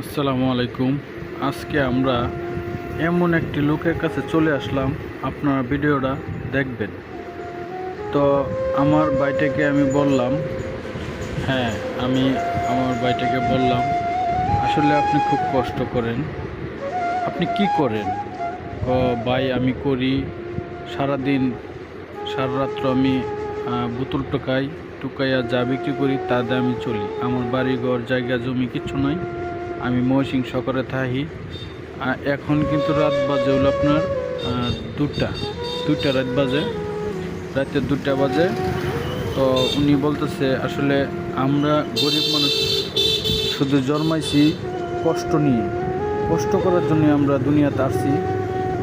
আসসালামু আলাইকুম। আজকে আমরা এমন একটি লোকের কাছে চলে আসলাম, আপনারা ভিডিওটা দেখবেন। তো আমার ভাইটাকে আমি বললাম, হ্যাঁ আমি আমার ভাইটাকে বললাম, আসলে আপনি খুব কষ্ট করেন, আপনি কি করেন? ভাই আমি করি সারাদিন সারা রাত্র আমি বোতল টুকাইয়া যা বিক্রি করি তা দিয়ে আমি চলি। আমার বাড়ি ঘর জায়গা জমি কিচ্ছু নাই, আমি ময়মনসিং শহরে থাকি। এখন কিন্তু রাত বাজে হলো আপনার দুটা রাত বাজে, রাতে 2টা বাজে। তো উনি বলতেছে আসলে আমরা গরিব মানুষ, শুধু জন্মাইছি কষ্ট নিয়ে, কষ্ট করার জন্য আমরা দুনিয়াতে আসছি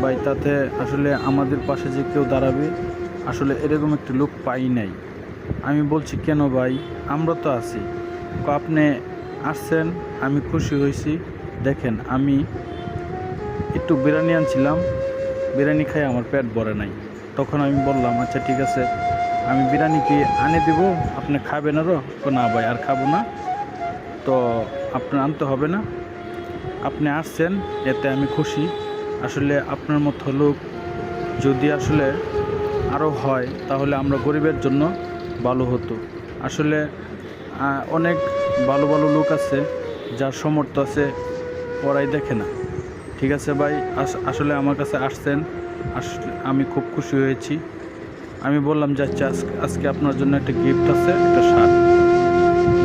ভাই। তাতে আসলে আমাদের পাশে যে কেউ দাঁড়াবে, আসলে এরকম একটি লোক পাই নাই। আমি বলছি কেন ভাই, আমরা তো আছি। আপনি আসছেন, আমি খুশি হয়েছি। দেখেন আমি একটু বিরিয়ানি আনছিলাম, বিরিয়ানি খাই আমার পেট ভরে নাই। তখন আমি বললাম আচ্ছা ঠিক আছে, আমি বিরিয়ানি কি আনে দিব, আপনি খাবেন আরও? না ভাই আর খাবো না, তো আপনার আনতে হবে না, আপনি আসছেন এতে আমি খুশি। আসলে আপনার মতো লোক যদি আসলে আরও হয় তাহলে আমরা গরিবের জন্য ভালো হতো। আসলে অনেক ভালো ভালো লোক আছে, যার সামর্থ্য আছে, ওরাই দেখে না। ঠিক আছে ভাই, আসলে আমার কাছে আসছেন, আসলে আমি খুব খুশি হয়েছি। আমি বললাম যে আচ্ছা আজকে আপনার জন্য একটা গিফট আছে, একটা শার্ট।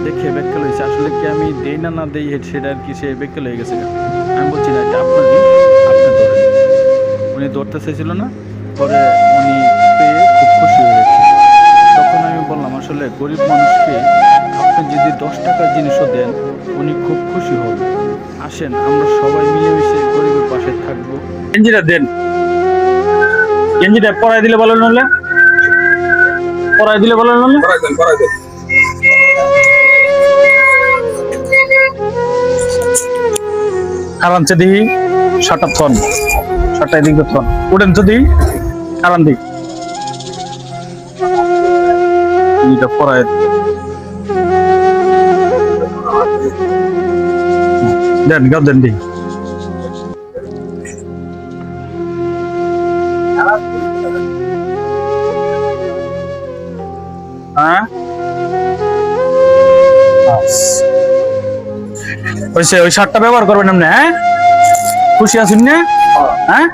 দেখে বেক্কেল হয়েছে, আসলে কি আমি দেই না দেই সেটা আর কি, সে বেক্কেল হয়ে গেছে। আমি বলছি না এটা আপনারই, আপনি ধরেন। উনি ধরতে চাইছিল না, পরে উনি পেয়ে খুব খুশি হয়েছে। তখন আমি বললাম আসলে গরিব মানুষকে আপনি যদি 10 টাকার জিনিসও দেন, উনি খুব খুশি হবে। আসেন আমরা সবাই মিলেমিশে গরিবের পাশে থাকবো। গেঞ্জিটা দেন, গেঞ্জিটা পরাই দিলে ভালো নলে, পরাই দিলে ভালো নলে পরাই দেন। কারণ দিই শার্টটা থন, শার্টটা এদিকে থন, উঠেন তো দিই কারণ দিই এটা পরাই দেন, গাও দেন দিই। হ্যাঁ ওই শার্টটা ব্যবহার করবেন আপনি, হ্যাঁ খুশি আছেন না? হ্যাঁ